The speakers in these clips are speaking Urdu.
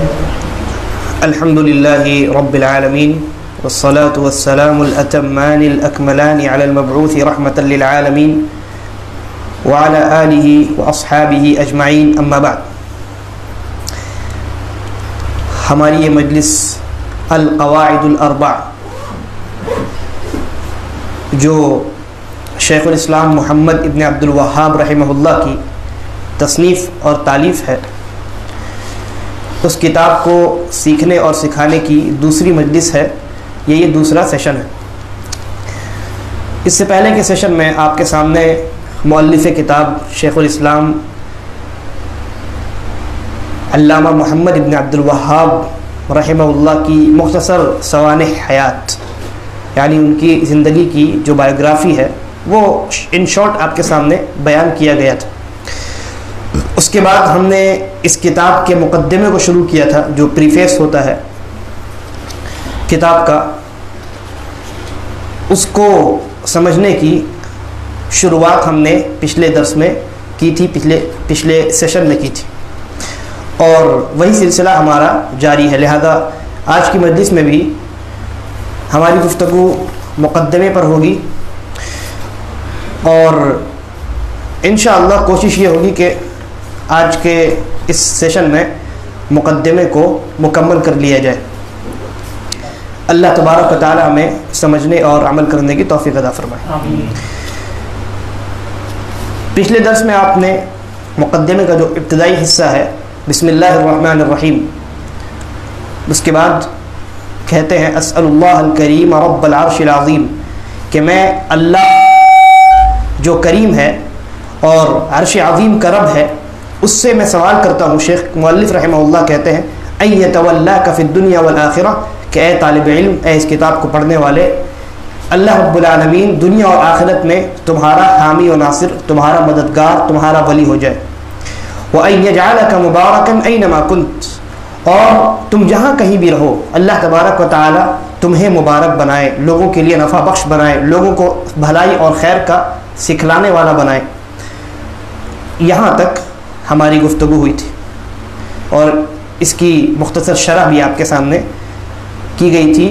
الحمد لله رب العالمين والصلاة والسلام الأتمان الأكملان على المبعوث رحمة للعالمين وعلى آله وأصحابه أجمعين أما بعد. ہماری یہ مجلس القواعد الاربع جو شیخ الاسلام محمد ابن عبد الوہاب رحمہ اللہ کی تصنیف اور تالیف ہے، اس کتاب کو سیکھنے اور سکھانے کی دوسری مجلس ہے. یہ دوسرا سیشن ہے. اس سے پہلے کے سیشن میں آپ کے سامنے مؤلف کتاب شیخ الاسلام علامہ محمد ابن عبد الوہاب رحمہ اللہ کی مختصر سوانح حیات، یعنی ان کی زندگی کی جو بایوگرافی ہے وہ ان شارٹ آپ کے سامنے بیان کیا گیا تھا. اس کے بعد ہم نے اس کتاب کے مقدمے کو شروع کیا تھا، جو پریفیس ہوتا ہے کتاب کا. اس کو سمجھنے کی شروعات ہم نے پچھلے درس میں کی تھی، پچھلے سیشن میں کی تھی، اور وہی سلسلہ ہمارا جاری ہے. لہذا آج کی مجلس میں بھی ہماری گفتگو مقدمے پر ہوگی، اور انشاءاللہ کوشش یہ ہوگی کہ آج کے اس سیشن میں مقدمے کو مکمل کر لیا جائے. اللہ تبارک و تعالی ہمیں سمجھنے اور عمل کرنے کی توفیق عطا فرمائے. پچھلے درس میں آپ نے مقدمے کا جو ابتدائی حصہ ہے بسم اللہ الرحمن الرحیم، اس کے بعد کہتے ہیں اسأل اللہ الکریم رب العرش العظیم، کہ میں اللہ جو کریم ہے اور عرش عظیم کا رب ہے اس سے میں سوال کرتا ہوں. شیخ مؤلف رحمہ اللہ کہتے ہیں ان یتولاک فی الدنیا والآخرہ، کہ اے طالب علم، اے اس کتاب کو پڑھنے والے، اللہ رب العالمین دنیا اور آخرت میں تمہارا حامی و ناصر، تمہارا مددگار، تمہارا ولی ہو جائے. وَأَن يَجْعَلَكَ مُبَارَكًا أَيْنَمَا كُنْتَ، اور تم جہاں کہیں بھی رہو اللہ تبارک و تعالی تمہیں مبارک بنائے، لوگوں کے لیے نفع بخش بنائے، لوگوں کو بھلائی اور خیر کا سکھلانے والا بنائے. یہاں تک ہماری گفتگو ہوئی تھی، اور اس کی مختصر شرح بھی آپ کے سامنے کی گئی تھی.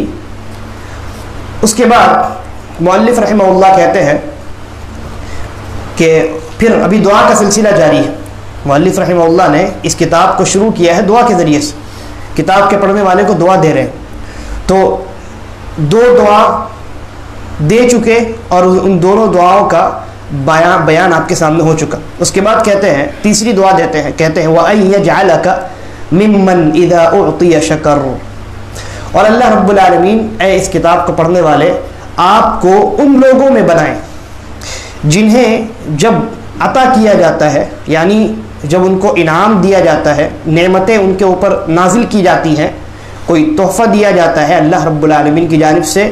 اس کے بعد مؤلف رحمہ اللہ کہتے ہیں کہ پھر ابھی دعا کا سلسلہ جاری ہے. مؤلف رحمہ اللہ نے اس کتاب کو شروع کیا ہے دعا کے ذریعے سے، کتاب کے پڑھنے والے کو دعا دے رہے ہیں. تو دو دعا دے چکے اور ان دونوں دعاؤں کا بیان آپ کے سامنے ہو چکا. اس کے بعد کہتے ہیں تیسری دعا دیتے ہیں، کہتے ہیں وَأَن يَجْعَلَكَ مِمَّنْ إِذَا أُعْطِيَ شَكَرَ، اور اللہ رب العالمین اے اس کتاب کو پڑھنے والے آپ کو ان لوگوں میں بنائیں جنہیں جب عطا کیا جاتا ہے، یعنی جب ان کو انعام دیا جاتا ہے، نعمتیں ان کے اوپر نازل کی جاتی ہیں، کوئی تحفہ دیا جاتا ہے اللہ رب العالمین کی جانب سے،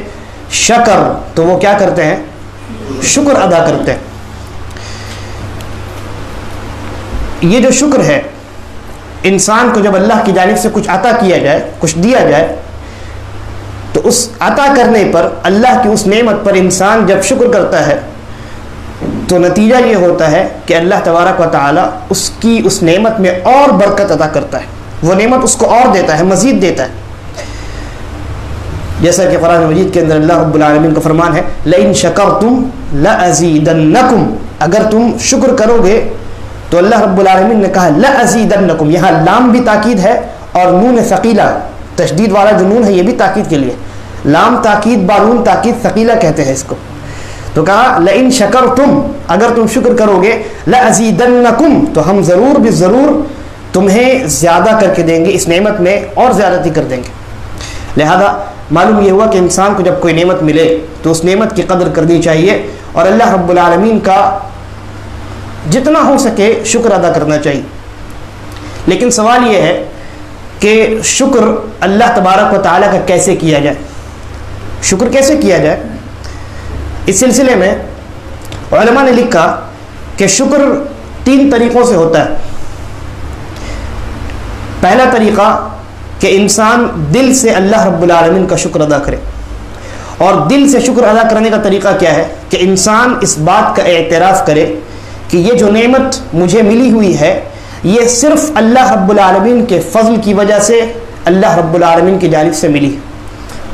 شکر، تو وہ کیا کرتے ہیں؟ شکر ادا کرتے ہیں. یہ جو شکر ہے، انسان کو جب اللہ کی جانب سے کچھ عطا کیا جائے، کچھ دیا جائے، تو اس عطا کرنے پر، اللہ کی اس نعمت پر انسان جب شکر کرتا ہے تو نتیجہ یہ ہوتا ہے کہ اللہ تبارک و تعالی اس کی اس نعمت میں اور برکت عطا کرتا ہے، وہ نعمت اس کو اور دیتا ہے، مزید دیتا ہے. جیسا کہ قرآن مجید کے اندر اللہ رب العالمین کا فرمان ہے لَإِن شَكَرْتُمْ لَأَزِيدَنَّكُمْ، اگر تم شکر کرو گے تو اللہ رب العالمین نے کہا لَأَزِيدَنَّكُمْ، یہاں لام بھی تاکید ہے اور نون ثقیلہ، تشدید والا جو نون ہے یہ بھی تاکید کے لیے، لام تاکید بارون تاکید ثقیلہ کہتے ہیں اس کو. تو کہا لَإِن شَكَرْتُمْ، اگر تم شکر کرو گے، لَأَزِيدَنَّكُمْ، تو ہم ضرور بالضرور تمہیں زیادہ کر کے دیں گے، اس نعمت میں اور زیادتی کر دیں گے. لہذا معلوم یہ ہوا کہ انسان کو جب کوئی نعمت ملے تو اس نعمت کی قدر کرنی چاہیے، اور اللہ رب العالمین کا جتنا ہو سکے شکر ادا کرنا چاہیے. لیکن سوال یہ ہے کہ شکر اللہ تبارک و تعالیٰ کا کیسے کیا جائے، شکر کیسے کیا جائے؟ اس سلسلے میں علماء نے لکھا کہ شکر 3 طریقوں سے ہوتا ہے. پہلا طریقہ کہ انسان دل سے اللہ رب العالمین کا شکر ادا کرے. اور دل سے شکر ادا کرنے کا طریقہ کیا ہے کہ انسان اس بات کا اعتراف کرے کہ یہ جو نعمت مجھے ملی ہوئی ہے یہ صرف اللہ رب العالمین کے فضل کی وجہ سے اللہ رب العالمین کی جانب سے ملی،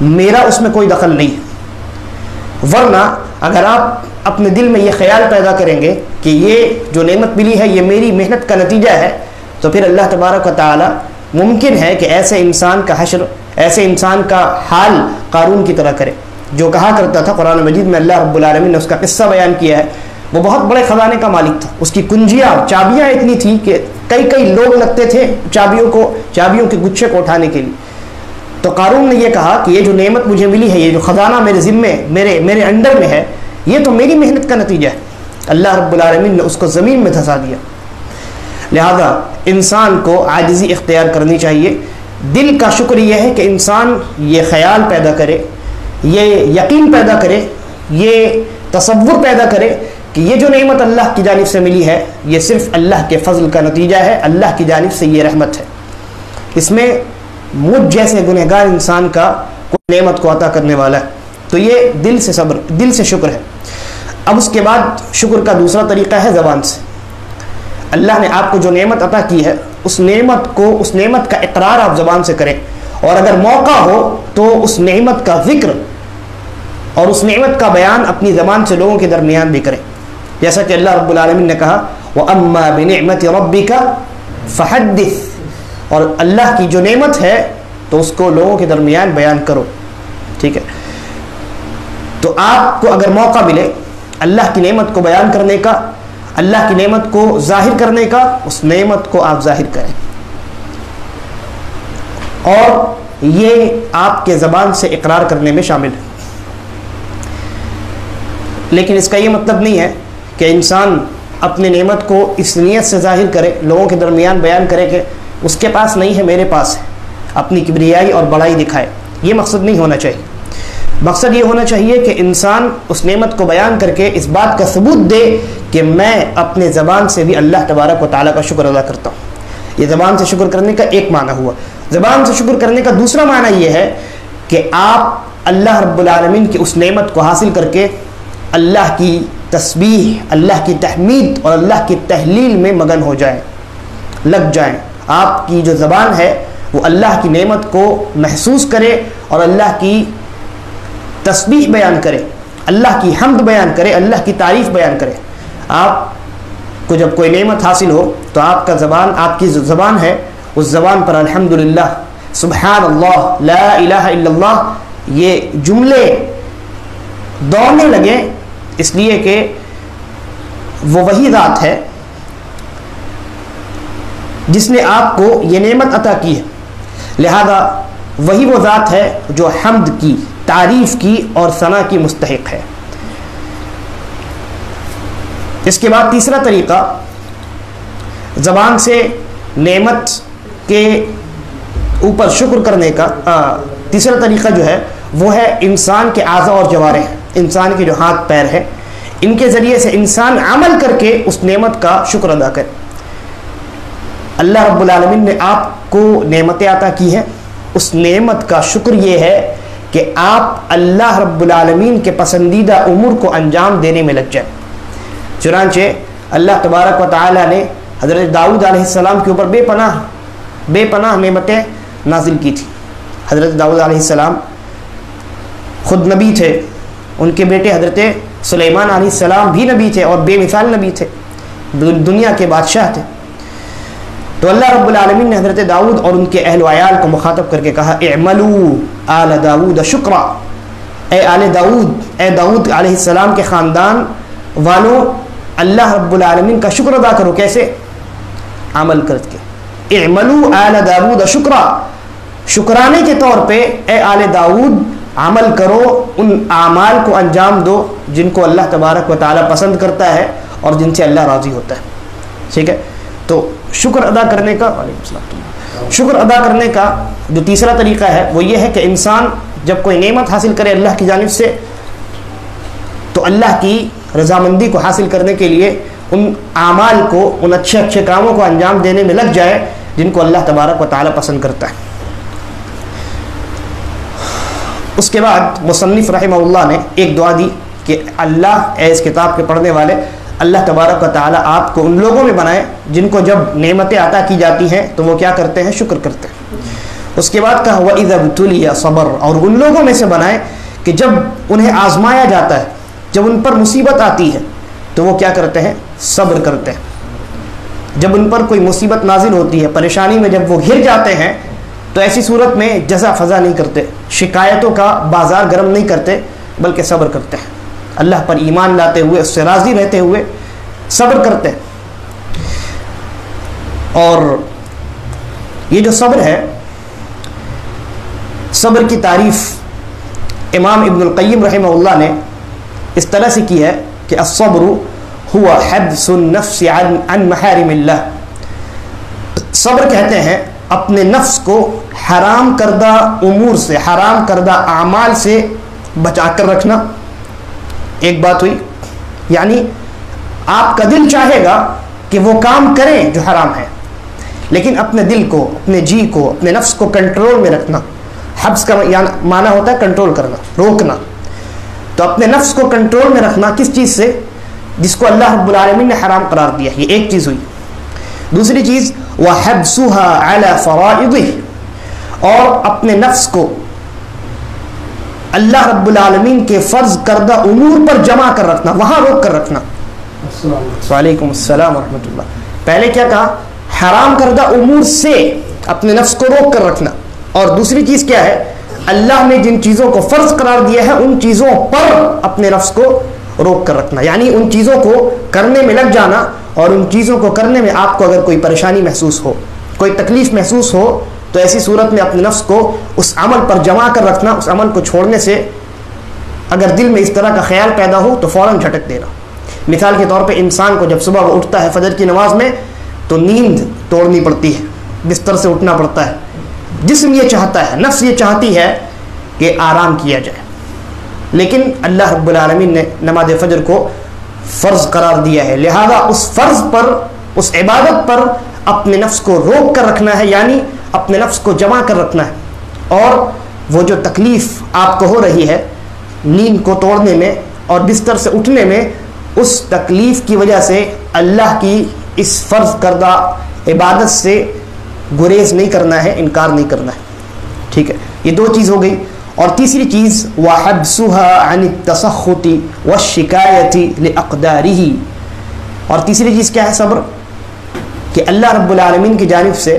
میرا اس میں کوئی دخل نہیں ہے۔ ورنہ اگر آپ اپنے دل میں یہ خیال پیدا کریں گے کہ یہ جو نعمت ملی ہے یہ میری محنت کا نتیجہ ہے، تو پھر اللہ تبارک و تعالی ممکن ہے کہ ایسے انسان کا حشر، ایسے انسان کا حال قارون کی طرح کرے، جو کہا کرتا تھا قرآن مجید میں اللہ رب العالمین نے اس کا قصہ بیان کیا ہے، وہ بہت بڑے خزانے کا مالک تھا، اس کی کنجیاں چابیاں اتنی تھیں کہ کئی لوگ لگتے تھے چابیوں کے گچھے کو اٹھانے کے لیے۔ تو قارون نے یہ کہا کہ یہ جو نعمت مجھے ملی ہے، یہ جو خزانہ میرے ذمے میرے انڈر میں ہے، یہ تو میری محنت کا نتیجہ ہے۔ اللہ رب العالمین نے اس کو زمین میں دھسا دیا۔ لہذا انسان کو عاجزی اختیار کرنی چاہیے۔ دل کا شکر یہ ہے کہ انسان یہ خیال پیدا کرے، یہ یقین پیدا کرے، یہ تصور پیدا کرے کہ یہ جو نعمت اللہ کی جانب سے ملی ہے یہ صرف اللہ کے فضل کا نتیجہ ہے، اللہ کی جانب سے یہ رحمت ہے، اس میں مجھ جیسے گنہگار انسان کا کوئی نعمت کو عطا کرنے والا ہے۔ تو یہ دل سے شکر ہے۔ اب اس کے بعد شکر کا دوسرا طریقہ ہے زبان سے۔ اللہ نے آپ کو جو نعمت عطا کی ہے اس نعمت کا اقرار آپ زبان سے کریں، اور اگر موقع ہو تو اس نعمت کا ذکر اور اس نعمت کا بیان اپنی زبان سے لوگوں کے درمیان بھی کریں، جیسا کہ اللہ رب العالمین نے کہا وَأَمَّا بِنِعْمَةِ رَبِّكَ فَحَدِّثْ، اور اللہ کی جو نعمت ہے تو اس کو لوگوں کے درمیان بیان کرو۔ ٹھیک ہے، تو آپ کو اگر موقع ملے اللہ کی نعمت کو بیان کرنے کا، اللہ کی نعمت کو ظاہر کرنے کا، اس نعمت کو آپ ظاہر کریں، اور یہ آپ کے زبان سے اقرار کرنے میں شامل ہے۔ لیکن اس کا یہ مطلب نہیں ہے کہ انسان اپنی نعمت کو اس نیت سے ظاہر کرے، لوگوں کے درمیان بیان کرے کہ اس کے پاس نہیں ہے میرے پاس ہے، اپنی کبریائی اور بڑائی دکھائے۔ یہ مقصد نہیں ہونا چاہیے۔ مقصد یہ ہونا چاہیے کہ انسان اس نعمت کو بیان کر کے اس بات کا ثبوت دے کہ میں اپنے زبان سے بھی اللہ تبارک و تعالیٰ کا شکر ادا کرتا ہوں۔ یہ زبان سے شکر کرنے کا ایک معنی ہوا۔ زبان سے شکر کرنے کا دوسرا معنی یہ ہے کہ آپ اللہ رب العالمین کی اس نعمت کو حاصل کر کے اللہ کی تسبیح، اللہ کی تحمید اور اللہ کی تحلیل میں مگن ہو جائیں، لگ جائیں۔ آپ کی جو زبان ہے وہ اللہ کی نعمت کو محسوس کرے اور اللہ کی تسبیح بیان کرے، اللہ کی حمد بیان کرے، اللہ کی تعریف بیان کرے۔ آپ کو جب کوئی نعمت حاصل ہو تو آپ کی جو زبان ہے اس زبان پر الحمدللہ، سبحان اللہ، لا الہ الا اللہ، یہ جملے دوڑنے لگے، اس لیے کہ وہ وہی ذات ہے جس نے آپ کو یہ نعمت عطا کی ہے، لہذا وہی وہ ذات ہے جو حمد کی، تعریف کی اور ثنا کی مستحق ہے۔ اس کے بعد تیسرا طریقہ زبان سے نعمت کے اوپر شکر کرنے کا، تیسرا طریقہ جو ہے وہ ہے انسان کے اعضاء اور جوارح، انسان کے جو ہاتھ پیر ہیں، ان کے ذریعے سے انسان عمل کر کے اس نعمت کا شکر ادا کرے۔ اللہ رب العالمین نے آپ کو نعمتیں عطا کی ہیں، اس نعمت کا شکر یہ ہے کہ آپ اللہ رب العالمین کے پسندیدہ امور کو انجام دینے میں لگ جائیں۔ چنانچہ اللہ تبارک و تعالی نے حضرت داؤد علیہ السلام کے اوپر بے پناہ نعمتیں نازل کی تھی۔ حضرت داؤد علیہ السلام خود نبی تھے، ان کے بیٹے حضرت سلیمان علیہ السلام بھی نبی تھے اور بے مثال نبی تھے، دنیا کے بادشاہ تھے۔ تو اللہ رب العالمین نے حضرت داؤد اور ان کے اہل و عیال کو مخاطب کر کے کہا اعملوا آل داؤد شکرا، اے داؤد علیہ السلام کے خاندان والوں، اللہ رب العالمین کا شکر ادا کرو۔ کیسے؟ عمل کر کے۔ اعملوا آل داؤد شکرا، شکرانے کے طور پہ اے آل داؤد عمل کرو، ان اعمال کو انجام دو جن کو اللہ تبارک و تعالیٰ پسند کرتا ہے اور جن سے اللہ راضی ہوتا ہے۔ ٹھیک ہے، تو شکر ادا کرنے کا جو تیسرا طریقہ ہے وہ یہ ہے کہ انسان جب کوئی نعمت حاصل کرے اللہ کی جانب سے تو اللہ کی رضامندی کو حاصل کرنے کے لیے ان اعمال کو، ان اچھے اچھے کاموں کو انجام دینے میں لگ جائے جن کو اللہ تبارک و تعالیٰ پسند کرتا ہے۔ اس کے بعد مصنف رحمہ اللہ نے ایک دعا دی کہ اللہ اے اس کتاب کے پڑھنے والے اللہ تبارک و تعالیٰ آپ کو ان لوگوں میں بنائے جن کو جب نعمتیں عطا کی جاتی ہیں تو وہ کیا کرتے ہیں؟ شکر کرتے ہیں۔ اس کے بعد کہا وَإِذَا ابْتُلِيَ صَبَرَ، اور ان لوگوں میں سے بنائے کہ جب انہیں آزمایا جاتا ہے، جب ان پر مصیبت آتی ہے تو وہ کیا کرتے ہیں؟ صبر کرتے ہیں۔ جب ان پر کوئی مصیبت نازل ہوتی ہے، پریشانی میں جب وہ گھر جاتے ہیں تو ایسی صورت میں جزا فضا نہیں کرتے، شکایتوں کا بازار گرم نہیں کرتے، بلکہ صبر کرتے ہیں، اللہ پر ایمان لاتے ہوئے، اس سے راضی رہتے ہوئے صبر کرتے ہیں۔ اور یہ جو صبر ہے، صبر کی تعریف امام ابن القیم رحمہ اللہ نے اس طرح سے کی ہے کہ الصبر هو حبس النفس عن محارم اللہ، صبر کہتے ہیں اپنے نفس کو حرام کردہ امور سے، حرام کردہ اعمال سے بچا کر رکھنا۔ ایک بات ہوئی، یعنی آپ کا دل چاہے گا کہ وہ کام کریں جو حرام ہے، لیکن اپنے دل کو، اپنے جی کو، اپنے نفس کو کنٹرول میں رکھنا۔ حبس کا معنی ہوتا ہے کنٹرول کرنا، روکنا۔ تو اپنے نفس کو کنٹرول میں رکھنا کس چیز سے؟ جس کو اللہ رب العالمین نے حرام قرار دیا، یہ ایک چیز ہوئی۔ دوسری چیز وَحَبْسُهَا عَلَى فَرَائِضِهِ، اور اپنے نفس کو اللہ رب العالمین کے فرض کردہ امور پر جمع کر رکھنا، وہاں روک کر رکھنا۔ وعلیکم السلام ورحمۃ اللہ۔ پہلے کیا کہا؟ حرام کردہ امور سے اپنے نفس کو روک کر رکھنا، اور دوسری چیز کیا ہے؟ اللہ نے جن چیزوں کو فرض قرار دیا ہے ان چیزوں پر اپنے نفس کو روک کر رکھنا، یعنی ان چیزوں کو کرنے میں لگ جانا، اور ان چیزوں کو کرنے میں آپ کو اگر کوئی پریشانی محسوس ہو، کوئی تکلیف محسوس ہو، تو ایسی صورت میں اپنے نفس کو اس عمل پر جمع کر رکھنا، اس عمل کو چھوڑنے سے اگر دل میں اس طرح کا خیال پیدا ہو تو فوراً جھٹک دینا۔ مثال کے طور پہ انسان کو جب صبح وہ اٹھتا ہے فجر کی نماز میں تو نیند توڑنی پڑتی ہے، بستر سے اٹھنا پڑتا ہے، جسم یہ چاہتا ہے، نفس یہ چاہتی ہے کہ آرام کیا جائے، لیکن اللہ رب العالمین نے نماز فجر کو فرض قرار دیا ہے، لہذا اس فرض پر، اس عبادت پر اپنے نفس کو روک کر رکھنا ہے، یعنی اپنے نفس کو جمع کر رکھنا ہے۔ اور وہ جو تکلیف آپ کو ہو رہی ہے نیند کو توڑنے میں اور بستر سے اٹھنے میں، اس تکلیف کی وجہ سے اللہ کی اس فرض کردہ عبادت سے گریز نہیں کرنا ہے، انکار نہیں کرنا ہے۔ ٹھیک ہے، یہ دو چیز ہو گئی۔ اور تیسری چیز وَحَبْسُهَا عَنِ التَّسَخُّطِ وَالشِّكَایَةِ لِأَقْدَارِهِ، اور تیسری چیز کیا ہے؟ صبر، کہ اللہ رب العالمین کی جانب سے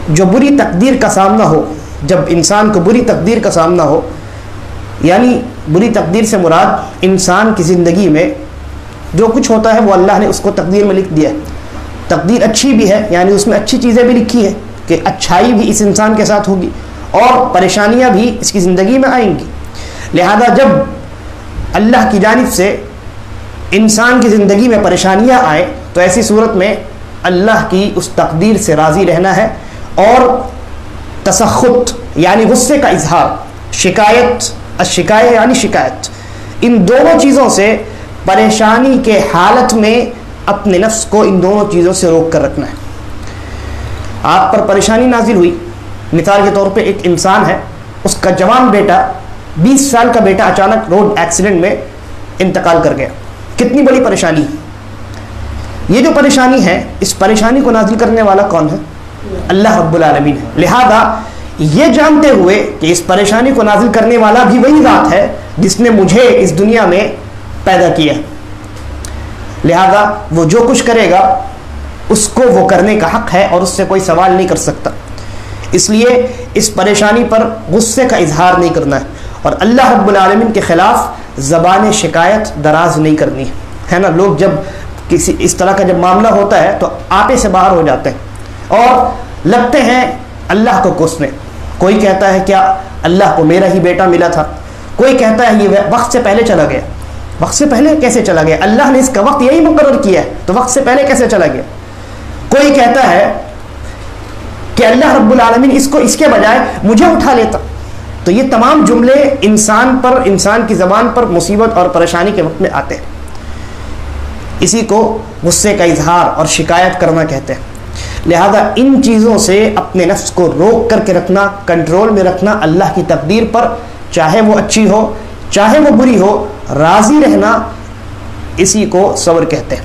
جو بری تقدیر کا سامنا ہو، جب انسان کو بری تقدیر کا سامنا ہو، یعنی بری تقدیر سے مراد انسان کی زندگی میں جو کچھ ہوتا ہے وہ اللہ نے اس کو تقدیر میں لکھ دیا ہے۔ تقدیر اچھی بھی ہے، یعنی اس میں اچھی چیزیں بھی لکھی ہیں کہ اچھائی بھی اس انسان کے ساتھ ہوگی اور پریشانیاں بھی اس کی زندگی میں آئیں گی۔ لہذا جب اللہ کی جانب سے انسان کی زندگی میں پریشانیاں آئیں تو ایسی صورت میں اللہ کی اس تقدیر سے راضی رہنا ہے، اور تسخط یعنی غصے کا اظہار، شکایت، الشکایہ یعنی شکایت، ان دونوں چیزوں سے، پریشانی کے حالت میں اپنے نفس کو ان دونوں چیزوں سے روک کر رکھنا ہے۔ آپ پر پریشانی نازل ہوئی، مثال کے طور پہ ایک انسان ہے، اس کا جوان بیٹا، 20 سال کا بیٹا اچانک روڈ ایکسیڈنٹ میں انتقال کر گیا، کتنی بڑی پریشانی۔ یہ جو پریشانی ہے، اس پریشانی کو نازل کرنے والا کون ہے؟ اللہ رب العالمین ہے۔ لہذا یہ جانتے ہوئے کہ اس پریشانی کو نازل کرنے والا بھی وہی ذات ہے جس نے مجھے اس دنیا میں پیدا کیا، لہذا وہ جو کچھ کرے گا اس کو وہ کرنے کا حق ہے اور اس سے کوئی سوال نہیں کر سکتا، اس لیے اس پریشانی پر غصے کا اظہار نہیں کرنا ہے، اور اللہ رب العالمین کے خلاف زبان شکایت دراز نہیں کرنی ہے نا۔ لوگ جب کسی اس طرح کا جب معاملہ ہوتا ہے تو آپے سے باہر ہو جاتے ہیں اور لگتے ہیں اللہ کو کوسنے۔ کوئی کہتا ہے کیا اللہ کو میرا ہی بیٹا ملا تھا، کوئی کہتا ہے یہ وقت سے پہلے چلا گیا۔ وقت سے پہلے کیسے چلا گیا؟ اللہ نے اس کا وقت یہی مقرر کیا ہے، تو وقت سے پہلے کیسے چلا گیا؟ کوئی کہتا ہے کہ اللہ رب العالمین اس کو اس کے بجائے مجھے اٹھا لیتا۔ تو یہ تمام جملے انسان پر، انسان کی زبان پر مصیبت اور پریشانی کے وقت میں آتے ہیں، اسی کو غصے کا اظہار اور شکایت کرنا کہتے ہیں۔ لہذا ان چیزوں سے اپنے نفس کو روک کر کے رکھنا، کنٹرول میں رکھنا، اللہ کی تقدیر پر چاہے وہ اچھی ہو چاہے وہ بری ہو راضی رہنا، اسی کو صبر کہتے ہیں.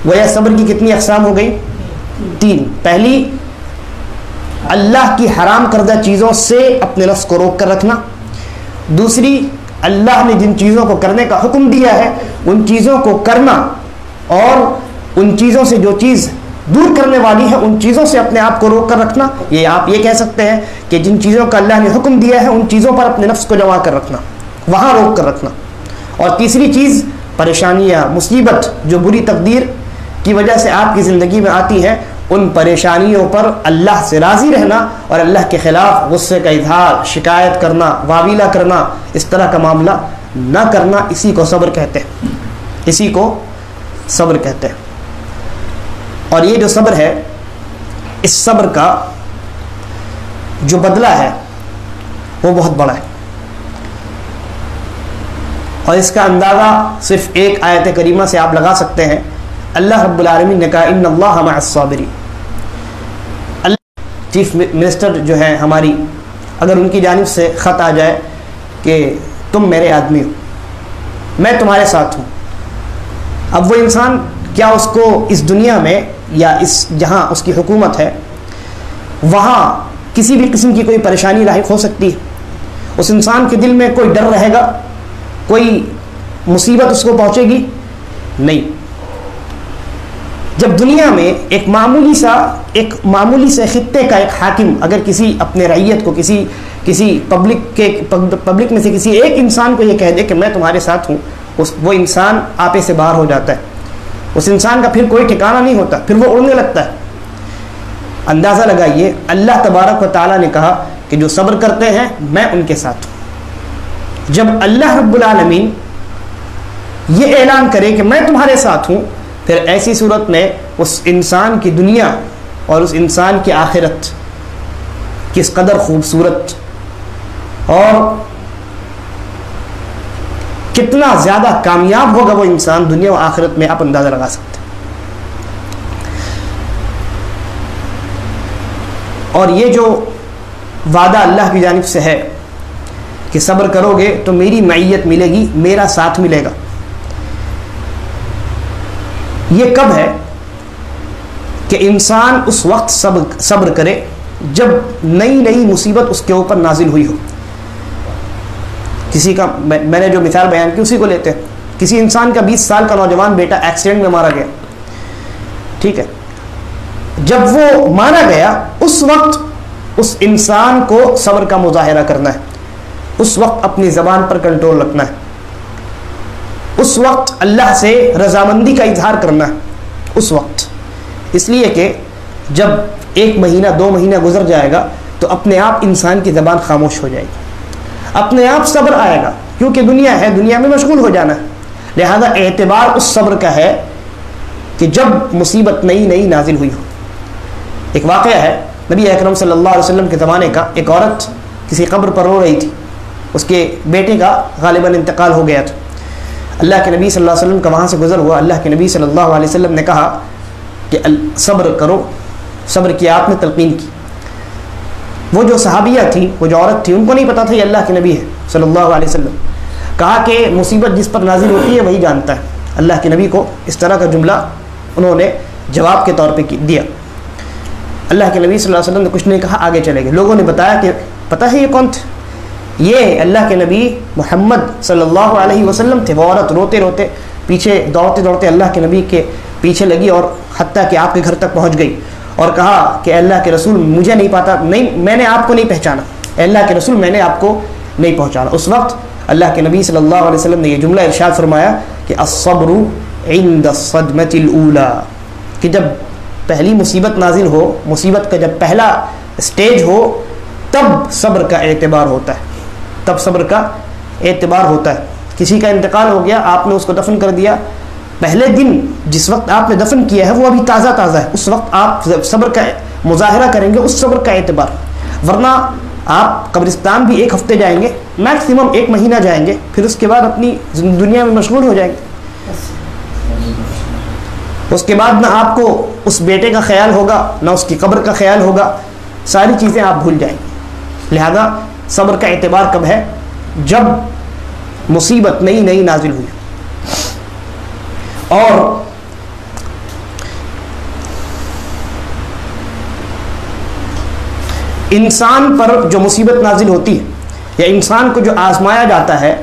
گویا صبر کی کتنی اقسام ہو گئی؟ 3. پہلی، اللہ کی حرام کردہ چیزوں سے اپنے نفس کو روک کر رکھنا. دوسری، اللہ نے جن چیزوں کو کرنے کا حکم دیا ہے ان چیزوں کو کرنا، اور ان چیزوں سے جو چیز دور کرنے والی ہے ان چیزوں سے اپنے آپ کو روک کر رکھنا. یہ آپ یہ کہہ سکتے ہیں کہ جن چیزوں کا اللہ نے حکم دیا ہے ان چیزوں پر اپنے نفس کو جما کر رکھنا، وہاں روک کر رکھنا. اور تیسری چیز، پریشانیاں، مصیبت جو بری تقدیر کی وجہ سے آپ کی زندگی میں آتی ہے، ان پریشانیوں پر اللہ سے راضی رہنا اور اللہ کے خلاف غصے کا اظہار، شکایت کرنا، واویلا کرنا، اس طرح کا معاملہ نہ کرنا. اسی کو صبر کہتے ہیں. اسی کو صبر کہتے ہیں. اور یہ جو صبر ہے، اس صبر کا جو بدلہ ہے وہ بہت بڑا ہے، اور اس کا اندازہ صرف ایک آیت کریمہ سے آپ لگا سکتے ہیں. اللہ رب العالمین نے کہا ان اللہ مع الصابرین. اللہ چیف منسٹر جو ہیں ہماری، اگر ان کی جانب سے خط آ جائے کہ تم میرے آدمی ہو، میں تمہارے ساتھ ہوں، اب وہ انسان کیا اس کو اس دنیا میں یا اس جہاں اس کی حکومت ہے وہاں کسی بھی قسم کی کوئی پریشانی لاحق ہو سکتی ہے؟ اس انسان کے دل میں کوئی ڈر رہے گا؟ کوئی مصیبت اس کو پہنچے گی؟ نہیں. جب دنیا میں ایک معمولی سے خطے کا ایک حاکم اگر کسی اپنے رعیت کو کسی پبلک میں سے کسی ایک انسان کو یہ کہہ دے کہ میں تمہارے ساتھ ہوں، وہ انسان آپے سے باہر ہو جاتا ہے. اس انسان کا پھر کوئی ٹھکانہ نہیں ہوتا، پھر وہ اڑنے لگتا ہے. اندازہ لگائیے، اللہ تبارک و تعالیٰ نے کہا کہ جو صبر کرتے ہیں میں ان کے ساتھ ہوں. جب اللہ رب العالمین یہ اعلان کرے کہ میں تمہارے ساتھ ہوں، پھر ایسی صورت میں اس انسان کی دنیا اور اس انسان کی آخرت کس قدر خوبصورت اور کتنا زیادہ کامیاب ہوگا وہ انسان دنیا و آخرت میں، آپ اندازہ لگا سکتے ہیں. اور یہ جو وعدہ اللہ کی جانب سے ہے کہ صبر کرو گے تو میری معیت ملے گی، میرا ساتھ ملے گا، یہ کب ہے کہ انسان اس وقت صبر کرے جب نئی مصیبت اس کے اوپر نازل ہوئی ہو. کسی کا میں نے جو مثال بیان کی اسی کو لیتے ہیں. کسی انسان کا 20 سال کا نوجوان بیٹا ایکسیڈنٹ میں مارا گیا، ٹھیک ہے. جب وہ مارا گیا اس وقت اس انسان کو صبر کا مظاہرہ کرنا ہے، اس وقت اپنی زبان پر کنٹرول رکھنا ہے، اس وقت اللہ سے رضامندی کا اظہار کرنا ہے اس وقت. اس لیے کہ جب 1 مہینہ 2 مہینہ گزر جائے گا تو اپنے آپ انسان کی زبان خاموش ہو جائے گی، اپنے آپ صبر آئے گا، کیونکہ دنیا ہے، دنیا میں مشغول ہو جانا ہے. لہذا اعتبار اس صبر کا ہے کہ جب مصیبت نئی نازل ہوئی ہو. ایک واقعہ ہے نبی اکرم صلی اللہ علیہ وسلم کے زمانے کا. ایک عورت کسی قبر پر رو رہی تھی، اس کے بیٹے کا غالباً انتقال ہو گیا تھا. اللہ کے نبی صلی اللہ علیہ وسلم کا وہاں سے گزر ہوا. اللہ کے نبی صلی اللہ علیہ وسلم نے کہا کہ صبر کرو. صبر کی آپ نے تلقین کی. وہ جو صحابیہ تھی، وہ جو عورت تھی، ان کو نہیں پتا تھا یہ اللہ کے نبی ہے صلی اللہ علیہ وسلم. کہا کہ مصیبت جس پر نازل ہوتی ہے وہی جانتا ہے. اللہ کے نبی کو اس طرح کا جملہ انہوں نے جواب کے طور پہ دیا. اللہ کے نبی صلی اللہ علیہ وسلم نے کچھ نہیں کہا، آگے چلے گئے. لوگوں نے بتایا کہ پتہ ہے یہ کون تھے؟ یہ اللہ کے نبی محمد صلی اللہ علیہ وسلم تھے. وہ عورت روتے روتے پیچھے دوڑتے اللہ کے نبی کے پیچھے لگی اور حتیٰ کہ آپ کے گھر تک پہنچ گئی اور کہا کہ اللہ کے رسول مجھے نہیں پتا، نہیں میں نے آپ کو نہیں پہچانا، اللہ کے رسول میں نے آپ کو نہیں پہچانا. اس وقت اللہ کے نبی صلی اللہ علیہ وسلم نے یہ جملہ ارشاد فرمایا کہ الصبر عند الصدمة الاولى، کہ جب پہلی مصیبت نازل ہو، مصیبت کا جب پہلا سٹیج ہو، تب صبر کا اعتبار ہوتا ہے، تب صبر کا اعتبار ہوتا ہے. کسی کا انتقال ہو گیا، آپ نے اس کو دفن کر دیا، پہلے دن جس وقت آپ نے دفن کیا ہے وہ ابھی تازہ ہے، اس وقت آپ صبر کا مظاہرہ کریں گے، اس صبر کا اعتبار. ورنہ آپ قبرستان بھی 1 ہفتے جائیں گے، میکسیمم 1 مہینہ جائیں گے، پھر اس کے بعد اپنی دنیا میں مشغول ہو جائیں گے. اس کے بعد نہ آپ کو اس بیٹے کا خیال ہوگا، نہ اس کی قبر کا خیال ہوگا، ساری چیزیں آپ بھول جائیں گے. لہذا صبر کا اعتبار کب ہے؟ جب مصیبت نئی نازل ہوئی. اور انسان پر جو مصیبت نازل ہوتی ہے یا انسان کو جو آزمایا جاتا ہے،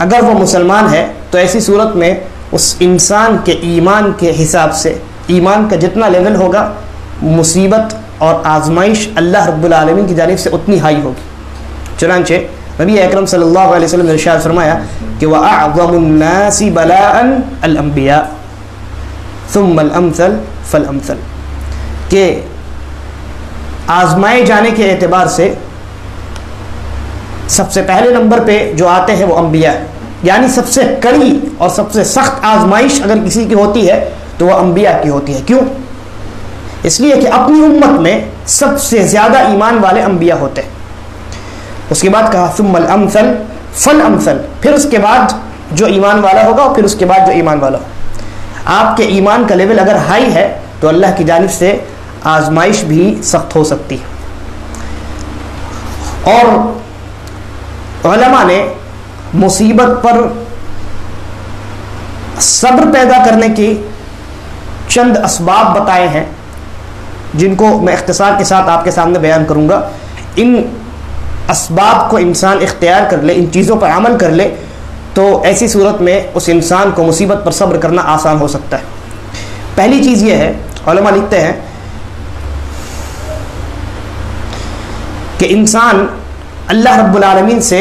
اگر وہ مسلمان ہے تو ایسی صورت میں اس انسان کے ایمان کے حساب سے، ایمان کا جتنا لیول ہوگا، مصیبت اور آزمائش اللہ رب العالمین کی جانب سے اتنی ہائی ہوگی۔ چنانچہ نبی اکرم صلی اللہ علیہ وسلم نے ارشاد فرمایا کہ وَأَعْظَمُ النَّاسِ بَلَاءً الْأَنْبِيَاءُ ثُمَّ الْأَمْثَلُ فَالْأَمْثَلُ، کہ آزمائے جانے کے اعتبار سے سب سے پہلے نمبر پہ جو آتے ہیں وہ انبیاء ہیں، یعنی سب سے کڑی اور سب سے سخت آزمائش اگر کسی کی ہوتی ہے تو وہ انبیاء کی ہوتی ہے۔ کیوں؟ اس لیے کہ اپنی امت میں سب سے زیادہ ایمان والے انبیاء ہوتے ہیں۔ اس کے بعد کہا ثم الامثل فالامثل، پھر اس کے بعد جو ایمان والا ہوگا اور پھر اس کے بعد جو ایمان والا ہوگا۔ آپ کے ایمان کا لیول اگر ہائی ہے تو اللہ کی جانب سے آزمائش بھی سخت ہو سکتی ہے۔ اور علماء نے مصیبت پر صبر پیدا کرنے کی چند اسباب بتائے ہیں، جن کو میں اختصار کے ساتھ آپ کے سامنے بیان کروں گا۔ ان اسباب کو انسان اختیار کر لے، ان چیزوں پر عمل کر لے، تو ایسی صورت میں اس انسان کو مصیبت پر صبر کرنا آسان ہو سکتا ہے۔ پہلی چیز یہ ہے، علماء لکھتے ہیں کہ انسان اللہ رب العالمین سے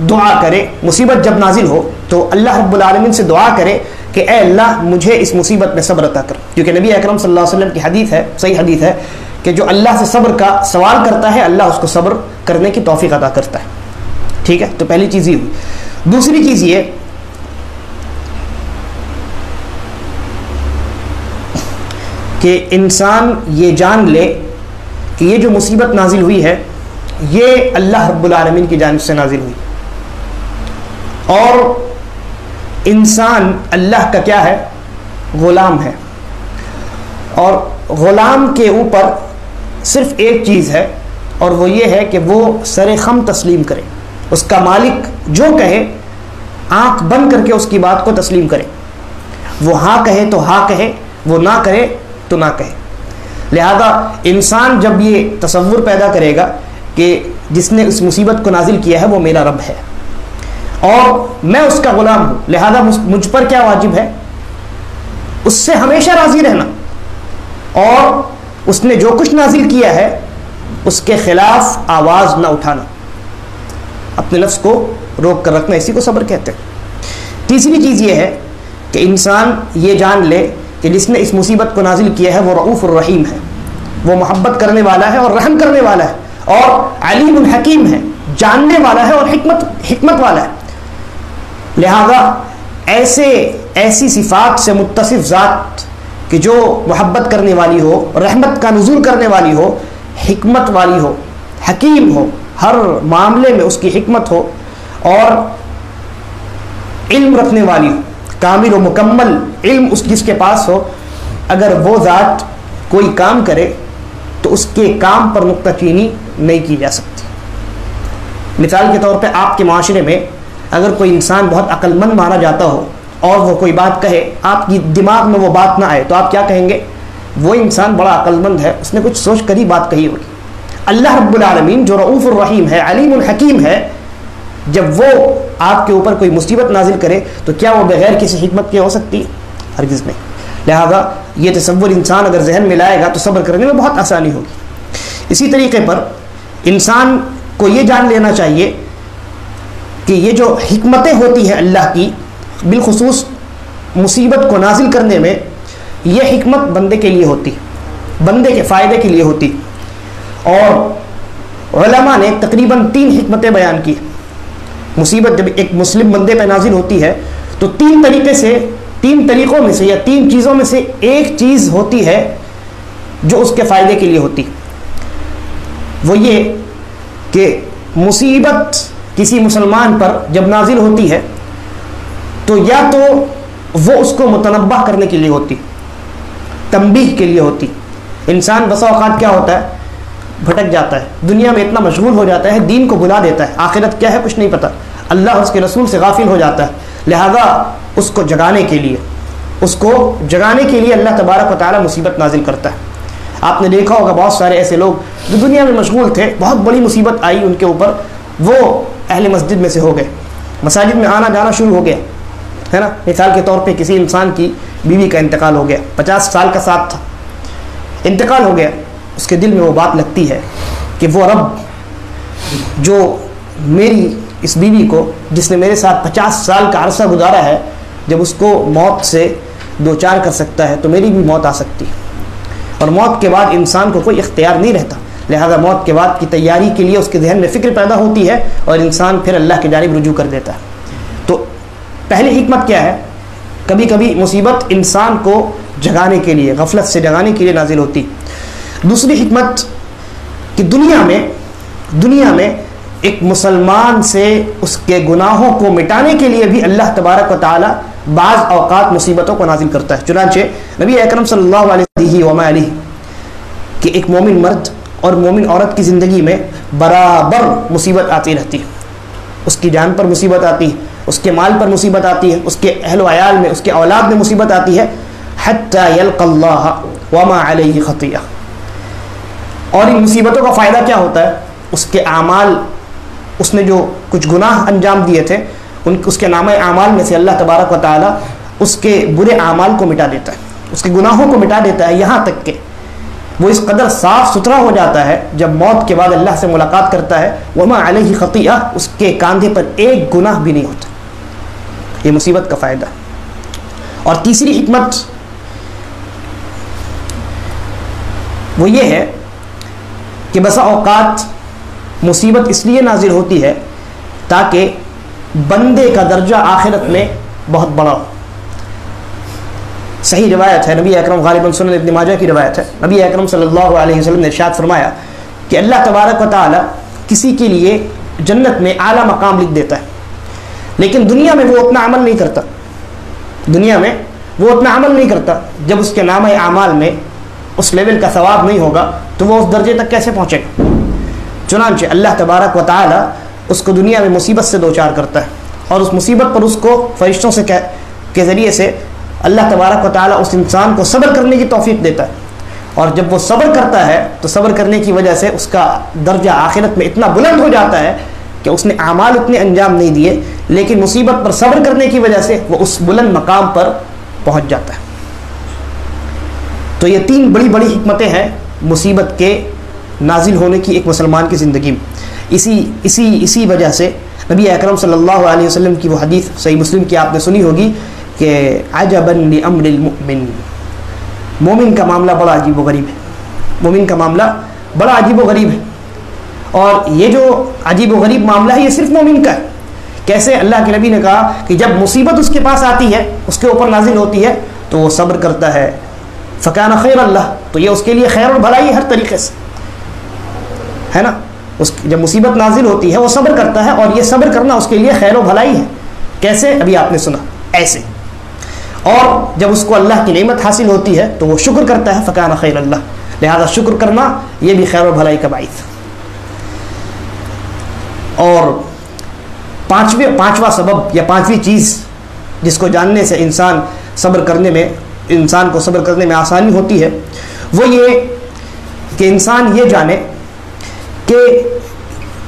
دعا کرے، مصیبت جب نازل ہو تو اللہ رب العالمین سے دعا کرے کہ اے اللہ مجھے اس مصیبت میں صبر عطا کر، کیونکہ نبی اکرم صلی اللہ علیہ وسلم کی حدیث ہے، صحیح حدیث ہے کہ جو اللہ سے صبر کا سوال کرتا ہے اللہ اس کو صبر کرنے کی توفیق عطا کرتا ہے۔ ٹھیک ہے، تو پہلی چیز یہ ہوئی۔ دوسری چیز یہ کہ انسان یہ جان لے کہ یہ جو مصیبت نازل ہوئی ہے یہ اللہ رب العالمین کی جانب سے نازل ہوئی، اور انسان اللہ کا کیا ہے؟ غلام ہے، اور غلام کے اوپر صرف ایک چیز ہے اور وہ یہ ہے کہ وہ سر خم تسلیم کرے، اس کا مالک جو کہے آنکھ بند کر کے اس کی بات کو تسلیم کرے، وہ ہاں کہے تو ہاں کہے، وہ نہ کرے تو نہ کہے۔ لہذا انسان جب یہ تصور پیدا کرے گا کہ جس نے اس مصیبت کو نازل کیا ہے وہ میرا رب ہے اور میں اس کا غلام ہوں، لہذا مجھ پر کیا واجب ہے؟ اس سے ہمیشہ راضی رہنا، اور اس نے جو کچھ نازل کیا ہے اس کے خلاف آواز نہ اٹھانا، اپنے نفس کو روک کر رکھنا، اسی کو صبر کہتے ہیں۔ تیسری چیز یہ ہے کہ انسان یہ جان لے کہ جس نے اس مصیبت کو نازل کیا ہے وہ رؤوف الرحیم ہے، وہ محبت کرنے والا ہے اور رحم کرنے والا ہے، اور علیم الحکیم ہے، جاننے والا ہے اور حکمت والا ہے۔ لہذا ایسی صفات سے متصف ذات کہ جو محبت کرنے والی ہو، رحمت کا نزول کرنے والی ہو، حکمت والی ہو، حکیم ہو، ہر معاملے میں اس کی حکمت ہو، اور علم رکھنے والی ہو، کامل و مکمل علم جس کے پاس ہو، اگر وہ ذات کوئی کام کرے تو اس کے کام پر نکتہ چینی نہیں کی جا سکتی۔ مثال کے طور پہ آپ کے معاشرے میں اگر کوئی انسان بہت عقل مند مانا جاتا ہو اور وہ کوئی بات کہے، آپ کی دماغ میں وہ بات نہ آئے، تو آپ کیا کہیں گے؟ وہ انسان بڑا عقل مند ہے، اس نے کچھ سوچ کر ہی بات کہی ہوگی۔ اللہ رب العالمین جو رؤوف الرحیم ہے، علیم الحکیم ہے، جب وہ آپ کے اوپر کوئی مصیبت نازل کرے تو کیا وہ بغیر کسی حکمت کے ہو سکتی ہے؟ ہرگز نہیں۔ لہذا یہ تصور انسان اگر ذہن میں لائے گا تو صبر کرنے میں بہت آسانی ہوگی۔ اسی طریقے پر انسان کو یہ جان لینا چاہیے کہ یہ جو حکمتیں ہوتی ہیں اللہ کی، بالخصوص مصیبت کو نازل کرنے میں، یہ حکمت بندے کے لیے ہوتی، بندے کے فائدے کے لیے ہوتی، اور علماء نے تقریباً 3 حکمتیں بیان کی۔ مصیبت جب ایک مسلم بندے پہ نازل ہوتی ہے تو 3 طریقوں میں سے یا 3 چیزوں میں سے ایک چیز ہوتی ہے جو اس کے فائدے کے لیے ہوتی، وہ یہ کہ مصیبت کسی مسلمان پر جب نازل ہوتی ہے تو یا تو وہ اس کو متنبہ کرنے کے لیے ہوتی، تنبیہ کے لیے ہوتی۔ انسان بسا اوقات کیا ہوتا ہے، بھٹک جاتا ہے، دنیا میں اتنا مشغول ہو جاتا ہے، دین کو بھلا دیتا ہے، آخرت کیا ہے کچھ نہیں پتہ، اللہ اور اس کے رسول سے غافل ہو جاتا ہے، لہذا اس کو جگانے کے لیے اس کو جگانے کے لیے اللہ تبارک و تعالیٰ مصیبت نازل کرتا ہے. آپ نے دیکھا ہوگا بہت سارے ایسے لوگ جو دنیا میں مشغول تھے, بہت بڑی مصیبت آئی ان کے اوپر, وہ اہل مسجد میں سے ہو گئے, مساجد میں آنا جانا شروع ہو گیا, ہے نا. مثال کے طور پہ کسی انسان کی بیوی کا انتقال ہو گیا, 50 سال کا ساتھ تھا, انتقال ہو گیا. اس کے دل میں وہ بات لگتی ہے کہ وہ رب جو میری اس بیوی کو, جس نے میرے ساتھ 50 سال کا عرصہ گزارا ہے, جب اس کو موت سے دوچار کر سکتا ہے تو میری بھی موت آ سکتی ہے. اور موت کے بعد انسان کو کوئی اختیار نہیں رہتا, لہذا موت کے بعد کی تیاری کے لیے اس کے ذہن میں فکر پیدا ہوتی ہے اور انسان پھر اللہ کی جانب رجوع کر دیتا ہے. تو پہلی حکمت کیا ہے؟ کبھی کبھی مصیبت انسان کو جگانے کے لیے, غفلت سے جگانے کے لیے نازل ہوتی. دوسری حکمت کہ دنیا میں ایک مسلمان سے اس کے گناہوں کو مٹانے کے لیے بھی اللہ تبارک و تعالی بعض اوقات مصیبتوں کو نازل کرتا ہے. چنانچہ نبی اکرم صلی اللہ علیہ وآلہ کہ ایک مومن مرد اور مومن عورت کی زندگی میں برابر مصیبت آتی رہتی ہے. اس کی جان پر مصیبت آتی ہے, اس کے مال پر مصیبت آتی ہے, اس کے اہل و عیال میں, اس کے اولاد میں مصیبت آتی ہے, حتی یلقى اللہ وما علیہ خطیئہ. اور ان مصیبتوں کا فائدہ کیا ہوتا ہے؟ اس کے اعمال, اس نے جو کچھ گناہ انجام دیے تھے, اس کے نامہ اعمال میں سے اللہ تبارک و تعالی اس کے برے اعمال کو مٹا دیتا ہے, اس کے گناہوں کو مٹا دیتا ہے, یہاں تک کہ وہ اس قدر صاف ستھرا ہو جاتا ہے جب موت کے بعد اللہ سے ملاقات کرتا ہے, وما علیہ خطیئہ, اس کے کاندھے پر ایک گناہ بھی نہیں ہوتا. یہ مصیبت کا فائدہ. اور تیسری حکمت وہ یہ ہے کہ بسا اوقات مصیبت اس لیے نازل ہوتی ہے تاکہ بندے کا درجہ آخرت میں بہت بڑا ہو. صحیح روایت ہے, نبی اکرم غالباً سنن ابن ماجہ کی روایت ہے, نبی اکرم صلی اللہ علیہ وسلم نے ارشاد فرمایا کہ اللہ تبارک و تعالی کسی کے لیے جنت میں اعلیٰ مقام لکھ دیتا ہے, لیکن دنیا میں وہ اتنا عمل نہیں کرتا. دنیا میں وہ اتنا عمل نہیں کرتا. جب اس کے نامہ اعمال میں اس لیول کا ثواب نہیں ہوگا تو وہ اس درجے تک کیسے پہنچے گا؟ چنانچہ اللہ تبارک و تعالی اس کو دنیا میں مصیبت سے دوچار کرتا ہے, اور اس مصیبت پر اس کو فرشتوں سے کے ذریعے سے اللہ تبارک و تعالی اس انسان کو صبر کرنے کی توفیق دیتا ہے. اور جب وہ صبر کرتا ہے تو صبر کرنے کی وجہ سے اس کا درجہ آخرت میں اتنا بلند ہو جاتا ہے کہ اس نے اعمال اتنے انجام نہیں دیے, لیکن مصیبت پر صبر کرنے کی وجہ سے وہ اس بلند مقام پر پہنچ جاتا ہے. تو یہ 3 بڑی بڑی حکمتیں ہیں مصیبت کے نازل ہونے کی ایک مسلمان کی زندگی میں. اسی وجہ سے نبی اکرم صلی اللہ علیہ وسلم کی وہ حدیث صحیح مسلم کی آپ نے سنی ہوگی کہ عجبا لامر المؤمن, مومن کا معاملہ بڑا عجیب و غریب ہے. مومن کا معاملہ بڑا عجیب و غریب ہے. اور یہ جو عجیب و غریب معاملہ ہے یہ صرف مومن کا ہے. کیسے؟ اللہ کے نبی نے کہا کہ جب مصیبت اس کے پاس آتی ہے, اس کے اوپر نازل ہوتی ہے, تو وہ صبر کرتا ہے, فکان خیر اللہ, تو یہ اس کے لیے خیر اور بھلائی ہر طریقے سے, ہے نا. جب مصیبت نازل ہوتی ہے وہ صبر کرتا ہے, اور یہ صبر کرنا اس کے لیے خیر و بھلائی ہے. کیسے؟ ابھی آپ نے سنا, ایسے. اور جب اس کو اللہ کی نعمت حاصل ہوتی ہے تو وہ شکر کرتا ہے, فکان خیر اللہ, لہذا شکر کرنا یہ بھی خیر و بھلائی کا باعث. اور پانچواں سبب یا 5ویں چیز جس کو جاننے سے انسان کو صبر کرنے میں آسانی ہوتی ہے, وہ یہ کہ انسان یہ جانے کہ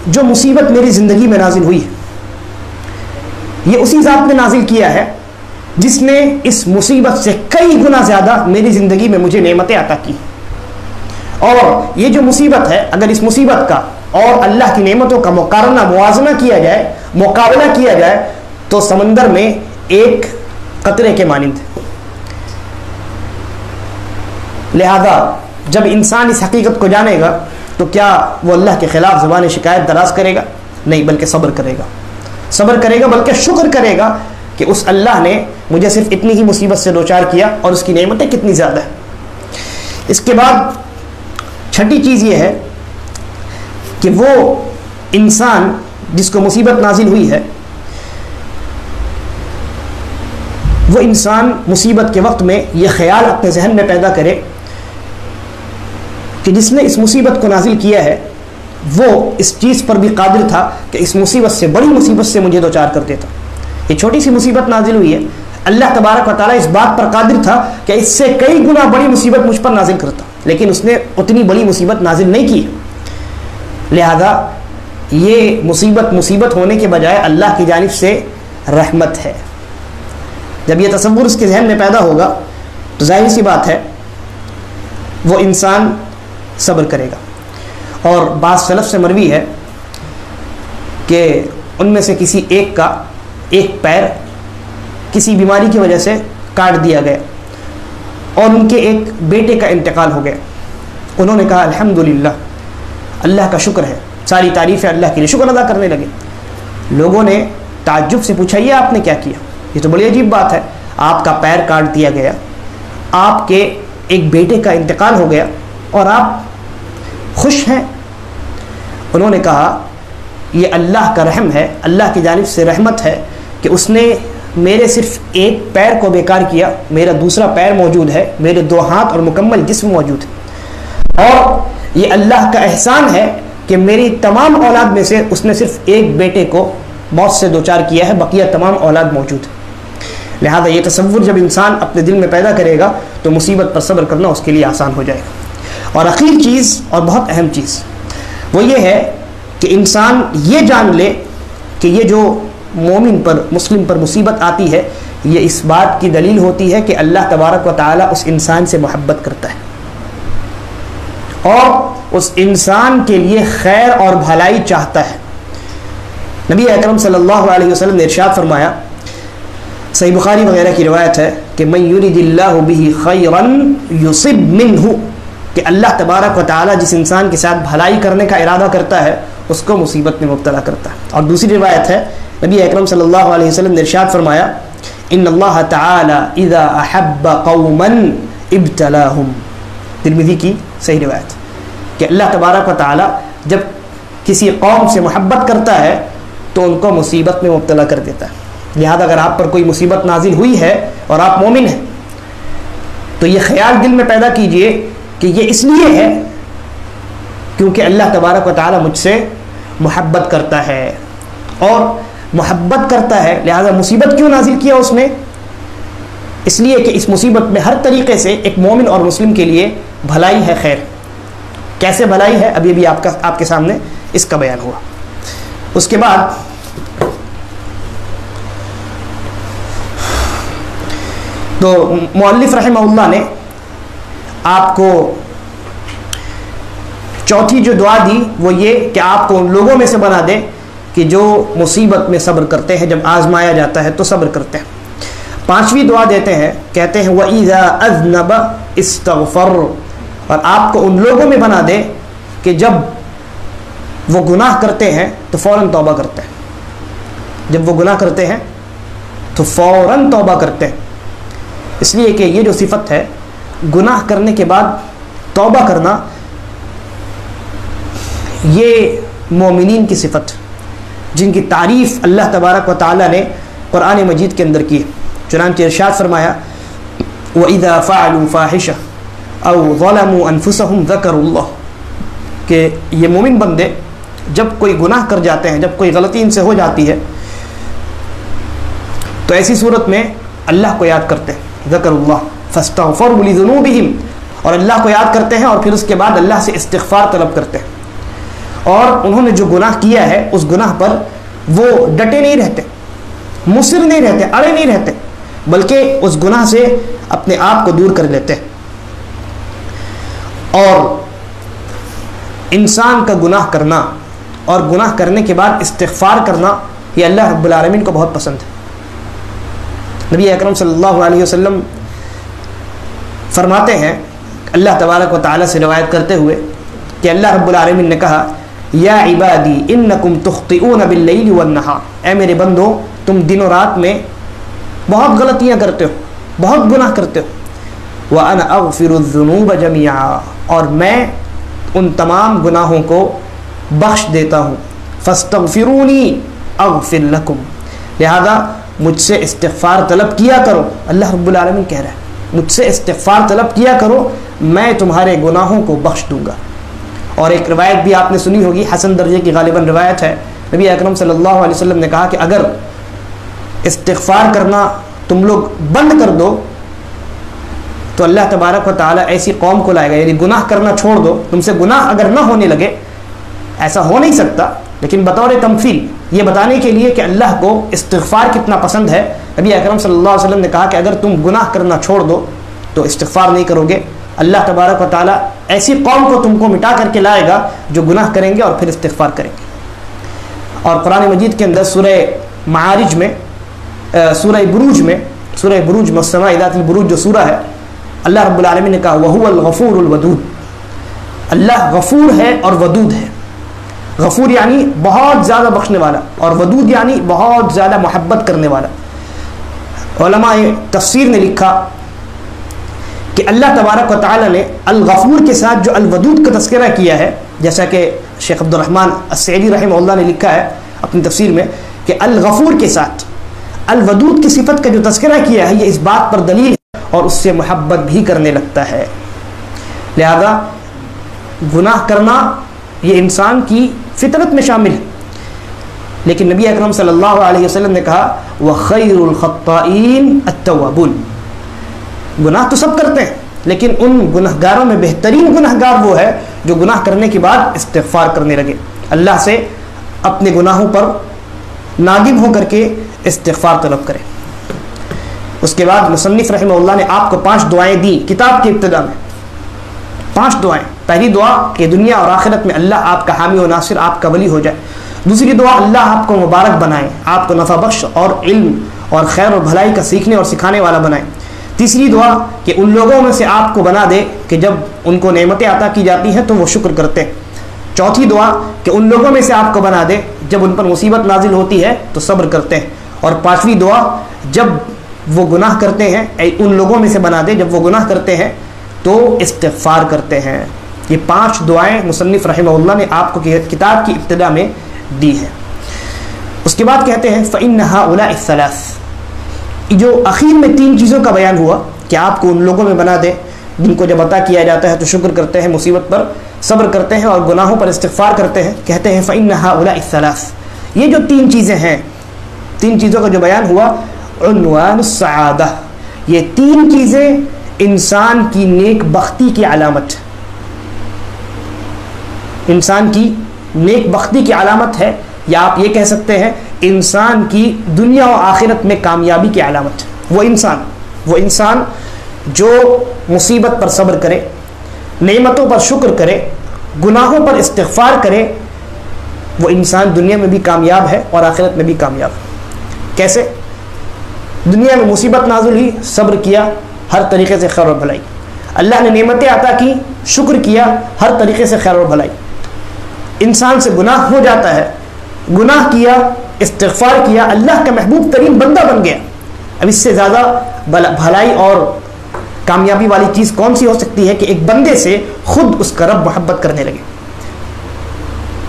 جو مصیبت میری زندگی میں نازل ہوئی ہے یہ اسی ذات نے نازل کیا ہے جس نے اس مصیبت سے کئی گنا زیادہ میری زندگی میں مجھے نعمتیں عطا کی. اور یہ جو مصیبت ہے, اگر اس مصیبت کا اور اللہ کی نعمتوں کا موازنہ کیا جائے, مقابلہ کیا جائے, تو سمندر میں ایک قطرے کے مانند ہے. لہذا جب انسان اس حقیقت کو جانے گا تو کیا وہ اللہ کے خلاف زبان شکایت دراز کرے گا؟ نہیں, بلکہ صبر کرے گا, بلکہ شکر کرے گا کہ اس اللہ نے مجھے صرف اتنی ہی مصیبت سے دوچار کیا اور اس کی نعمتیں کتنی زیادہ ہیں. اس کے بعد 6ٹھی چیز یہ ہے کہ وہ انسان جس کو مصیبت نازل ہوئی ہے, وہ انسان مصیبت کے وقت میں یہ خیال اپنے ذہن میں پیدا کرے کہ جس نے اس مصیبت کو نازل کیا ہے وہ اس چیز پر بھی قادر تھا کہ اس مصیبت سے, بڑی مصیبت سے مجھے دوچار کر دیتا. یہ چھوٹی سی مصیبت نازل ہوئی ہے, اللہ تبارک و تعالیٰ اس بات پر قادر تھا کہ اس سے کئی گنا بڑی مصیبت مجھ پر نازل کرتا، لیکن اس نے اتنی بڑی مصیبت نازل نہیں کی، لہذا یہ مصیبت ہونے کے بجائے اللہ کی جانب سے رحمت ہے۔ جب یہ تصور اس کے ذہن میں پیدا ہوگا تو ظاہر سی بات ہے وہ انسان صبر کرے گا۔ اور بعض سلف سے مروی ہے کہ ان میں سے کسی ایک کا ایک پیر کسی بیماری کی وجہ سے کاٹ دیا گیا اور ان کے ایک بیٹے کا انتقال ہو گیا۔ انہوں نے کہا الحمدللہ، اللہ کا شکر ہے، ساری تعریفیں اللہ کے لیے، شکر ادا کرنے لگے۔ لوگوں نے تعجب سے پوچھا یہ آپ نے کیا کیا؟ یہ تو بڑی عجیب بات ہے، آپ کا پیر کاٹ دیا گیا، آپ کے ایک بیٹے کا انتقال ہو گیا اور آپ خوش ہیں؟ انہوں نے کہا یہ اللہ کا رحم ہے، اللہ کی جانب سے رحمت ہے کہ اس نے میرے صرف ایک پیر کو بیکار کیا، میرا دوسرا پیر موجود ہے، میرے 2 ہاتھ اور مکمل جسم موجود ہے، اور یہ اللہ کا احسان ہے کہ میری تمام اولاد میں سے اس نے صرف ایک بیٹے کو موت سے دوچار کیا ہے، بقیہ تمام اولاد موجود ہے۔ لہذا یہ تصور جب انسان اپنے دل میں پیدا کرے گا تو مصیبت پر صبر کرنا اس کے لیے آسان ہو جائے گا۔ اور آخری چیز اور بہت اہم چیز وہ یہ ہے کہ انسان یہ جان لے کہ یہ جو مومن پر، مسلم پر مصیبت آتی ہے، یہ اس بات کی دلیل ہوتی ہے کہ اللہ تبارک و تعالیٰ اس انسان سے محبت کرتا ہے اور اس انسان کے لیے خیر اور بھلائی چاہتا ہے۔ نبی اکرم صلی اللہ علیہ وسلم نے ارشاد فرمایا، صحیح بخاری وغیرہ کی روایت ہے کہ من یرید اللہ بہ خیرا یصب منہ، کہ اللہ تبارک و تعالیٰ جس انسان کے ساتھ بھلائی کرنے کا ارادہ کرتا ہے اس کو مصیبت میں مبتلا کرتا ہے۔ اور دوسری روایت ہے نبی اکرم صلی اللہ علیہ وسلم نے ارشاد فرمایا ان اللہ تعالی اذا احب قوما ابتلاہم، ترمذی کی صحیح روایت، کہ اللہ تبارک و تعالیٰ جب کسی قوم سے محبت کرتا ہے تو ان کو مصیبت میں مبتلا کر دیتا ہے۔ لہذا اگر آپ پر کوئی مصیبت نازل ہوئی ہے اور آپ مومن ہیں تو یہ خیال دل میں پیدا کیجئے کہ یہ اس لیے ہے کیونکہ اللہ تبارک و تعالیٰ مجھ سے محبت کرتا ہے، اور محبت کرتا ہے لہذا مصیبت کیوں نازل کیا اس نے؟ اس لیے کہ اس مصیبت میں ہر طریقے سے ایک مومن اور مسلم کے لیے بھلائی ہے، خیر۔ کیسے بھلائی ہے ابھی بھی آپ کے سامنے اس کا بیان ہوا۔ اس کے بعد تو مؤلف رحمہ اللہ نے آپ کو چوتھی جو دعا دی وہ یہ کہ آپ کو ان لوگوں میں سے بنا دے کہ جو مصیبت میں صبر کرتے ہیں، جب آزمایا جاتا ہے تو صبر کرتے ہیں۔ 5ویں دعا دیتے ہیں، کہتے ہیں وَإِذَا أَذْنَبَ اسْتَغْفَرْ، اور آپ کو ان لوگوں میں بنا دے کہ جب وہ گناہ کرتے ہیں تو فوراً توبہ کرتے ہیں، جب وہ گناہ کرتے ہیں تو فوراً توبہ کرتے ہیں۔ اس لیے کہ یہ جو صفت ہے گناہ کرنے کے بعد توبہ کرنا، یہ مومنین کی صفت جن کی تعریف اللہ تبارک و تعالیٰ نے قرآن مجید کے اندر کی ہے۔ چنانچہ ارشاد فرمایا وَإِذَا فَعَلُوا فَاحِشَةً أَوْ ظَلَمُوا أَنفُسَهُمْ ذَكَرُوا اللَّهَ، کہ یہ مومن بندے جب کوئی گناہ کر جاتے ہیں، جب کوئی غلطی ان سے ہو جاتی ہے تو ایسی صورت میں اللہ کو یاد کرتے ہیں، ذکر اللہ فاستغفروا لذنوبہم، اور اللہ کو یاد کرتے ہیں اور پھر اس کے بعد اللہ سے استغفار طلب کرتے ہیں، اور انہوں نے جو گناہ کیا ہے اس گناہ پر وہ ڈٹے نہیں رہتے، مصر نہیں رہتے، اڑے نہیں رہتے، بلکہ اس گناہ سے اپنے آپ کو دور کر لیتے ہیں۔ اور انسان کا گناہ کرنا اور گناہ کرنے کے بعد استغفار کرنا یہ اللہ رب العالمین کو بہت پسند ہے۔ نبی اکرم صلی اللہ علیہ وسلم فرماتے ہیں اللہ تبارک و تعالیٰ سے روایت کرتے ہوئے کہ اللہ رب العالمین نے کہا یا عبادی انکم تخطئون باللیل والنہار، اے میرے بندو تم دن و رات میں بہت غلطیاں کرتے ہو، بہت گناہ کرتے ہو، وَأَنَا أَغْفِرُ الذُّنُوبَ جَمِيعًا، اور میں ان تمام گناہوں کو بخش دیتا ہوں، فَاسْتَغْفِرُونِي أَغْفِرْ لَكُمْ، لہذا مجھ سے استغفار طلب کیا کرو۔ اللہ رب العالمین کہہ رہا ہے مجھ سے استغفار طلب کیا کرو، میں تمہارے گناہوں کو بخش دوں گا۔ اور ایک روایت بھی آپ نے سنی ہوگی، حسن درجے کی غالباً روایت ہے، نبی اکرم صلی اللہ علیہ وسلم نے کہا کہ اگر استغفار کرنا تم لوگ بند کر دو تو اللہ تبارک و تعالیٰ ایسی قوم کو لائے گا، یعنی گناہ کرنا چھوڑ دو، تم سے گناہ اگر نہ ہونے لگے، ایسا ہو نہیں سکتا، لیکن بطور تمثیل یہ بتانے کے لیے کہ اللہ کو استغفار کتنا پسند ہے، نبی اکرم صلی اللہ علیہ وسلم نے کہا کہ اگر تم گناہ کرنا چھوڑ دو تو استغفار نہیں کرو گے، اللہ تبارک و تعالیٰ ایسی قوم کو تم کو مٹا کر کے لائے گا جو گناہ کریں گے اور پھر استغفار کریں گے۔ اور قرآن مجید کے اندر سورہ معارج میں سورہ بروج والسماء ذات البروج جو سورہ ہے، اللہ رب العالمین نے کہا وَهُوَ الْغَفُورُ الْوَدُودُ، اللہ غفور ہے اور ودود ہے۔ غفور یعنی بہت زیادہ بخشنے والا، اور ودود یعنی بہت زیادہ محبت کرنے والا۔ علماء تفسیر نے لکھا کہ اللہ تبارک و تعالیٰ نے الغفور کے ساتھ جو الودود کا تذکرہ کیا ہے، جیسا کہ شیخ عبد الرحمن السعدی رحمہ اللہ نے لکھا ہے اپنی تفسیر میں کہ الغفور کے ساتھ الودود کی صفت کا جو تذکرہ کیا ہے، یہ اس بات پر دلیل ہے اور اس سے محبت بھی کرنے لگتا ہے۔ لہذا گناہ کرنا یہ انسان کی فطرت میں شامل ہے، لیکن نبی اکرم صلی اللہ علیہ وسلم نے کہا وَخَيْرُ الْخَطَّائِينَ التَّوَّابُونَ، گناہ تو سب کرتے ہیں لیکن ان گناہگاروں میں بہترین گناہگار وہ ہے جو گناہ کرنے کے بعد استغفار کرنے لگے، اللہ سے اپنے گناہوں پر نادم ہو کر کے استغفار طلب کرے۔ اس کے بعد مصنف رحمہ اللہ نے آپ کو 5 دعائیں دی کتاب کی ابتدا میں، 5 دعائیں۔ پہلی دعا کہ دنیا اور آخرت میں اللہ آپ کا حامی و ناصر، آپ کا ولی ہو جائے۔ دوسری دعا اللہ آپ کو مبارک بنائے، آپ کو نفع بخش اور علم اور خیر اور بھلائی کا سیکھنے اور سکھانے والا بنائے۔ تیسری دعا کہ ان لوگوں میں سے آپ کو بنا دے کہ جب ان کو نعمتیں عطا کی جاتی ہیں تو وہ شکر کرتے ہیں۔ چوتھی دعا کہ ان لوگوں میں سے آپ کو بنا دے جب ان پر مصیبت نازل ہوتی ہے تو صبر کرتے ہیں۔ اور 5ویں دعا جب وہ گناہ کرتے ہیں، ان لوگوں میں سے بنا دے جب وہ گناہ کرتے ہیں تو استغفار کرتے ہیں۔ یہ 5 دعائیں مصنف رحمہ اللہ نے آپ کو کتاب کی ابتدا میں دی ہے۔ اس کے بعد کہتے ہیں فَإِنَّ هَؤُلَاءِ الثَّلَاثِ، جو اخیر میں 3 چیزوں کا بیان ہوا کہ آپ کو ان لوگوں میں بنا دے جن کو جب عطا کیا جاتا ہے تو شکر کرتے ہیں، مصیبت پر صبر کرتے ہیں اور گناہوں پر استغفار کرتے ہیں، کہتے ہیں فَإِنَّ هَؤُلَاءِ الثَّلَاثِ، یہ جو 3 چیزیں ہیں، 3 چیزوں کا جو بیان ہوا، عنوان السعادہ، یہ 3 چیزیں انسان کی نیک بختی کی علامت، انسان کی نیک بختی کی علامت ہے، یا آپ یہ کہہ سکتے ہیں انسان کی دنیا و آخرت میں کامیابی کی علامت۔ وہ انسان جو مصیبت پر صبر کرے، نعمتوں پر شکر کرے، گناہوں پر استغفار کرے، وہ انسان دنیا میں بھی کامیاب ہے اور آخرت میں بھی کامیاب ہے۔ کیسے؟ دنیا میں مصیبت نازل ہوئی، صبر کیا، ہر طریقے سے خیر اور بھلائی، اللہ نے نعمتیں عطا کی، شکر کیا، ہر طریقے سے خیر اور بھلائی۔ انسان سے گناہ ہو جاتا ہے، گناہ کیا، استغفار کیا، اللہ کا محبوب ترین بندہ بن گیا۔ اب اس سے زیادہ بھلائی اور کامیابی والی چیز کون سی ہو سکتی ہے کہ ایک بندے سے خود اس کا رب محبت کرنے لگے۔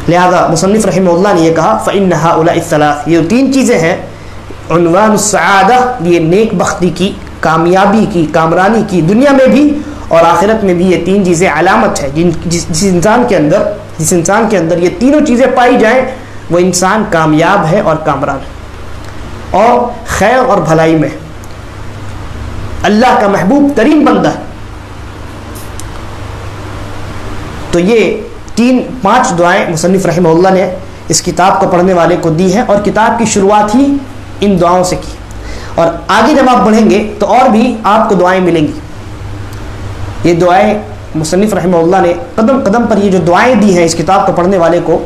لہذا مصنف رحمہ اللہ نے یہ کہا فَإِنَّ هَؤُلَاءِ الثَّلَاثِ، یہ 3 چیزیں ہیں عنوان السعادہ، یہ نیک بختی کی، کامیابی کی، کامرانی کی، دنیا میں بھی اور آخرت میں بھی یہ 3 چیزیں علامت ہے۔ جس انسان کے اندر یہ تینوں چیزیں پائی جائیں وہ انسان کامیاب ہے اور کامران ہے، اور خیر اور بھلائی میں اللہ کا محبوب ترین بندہ ہے۔ تو یہ 5 دعائیں مصنف رحمہ اللہ نے اس کتاب کو پڑھنے والے کو دی ہیں، اور کتاب کی شروعات ہی ان دعاؤں سے کی، اور آگے جب آپ بڑھیں گے تو اور بھی آپ کو دعائیں ملیں گی۔ یہ دعائیں مصنف رحمہ اللہ نے قدم قدم پر یہ جو دعائیں دی ہیں اس کتاب کو پڑھنے والے کو،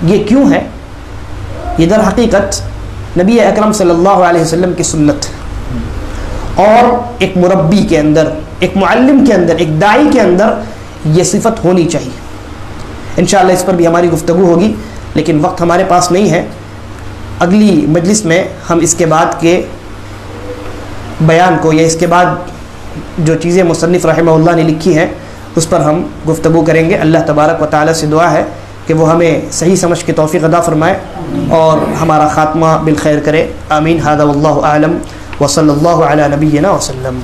یہ کیوں ہے؟ یہ در حقیقت نبی اکرم صلی اللہ علیہ وسلم کی سنت، اور ایک مربی کے اندر، ایک معلم کے اندر، ایک داعی کے اندر یہ صفت ہونی چاہیے۔ انشاءاللہ اس پر بھی ہماری گفتگو ہوگی، لیکن وقت ہمارے پاس نہیں ہے۔ اگلی مجلس میں ہم اس کے بعد کے بیان کو، یا اس کے بعد جو چیزیں مصنف رحمہ اللہ نے لکھی ہیں اس پر ہم گفتگو کریں گے۔ اللہ تبارک و تعالی سے دعا ہے کہ وہ ہمیں صحیح سمجھ کی توفیق عطا فرمائے اور ہمارا خاتمہ بالخیر کرے۔ آمین۔ ھذا واللہ اعلم وصلی اللہ علی نبینا وسلم۔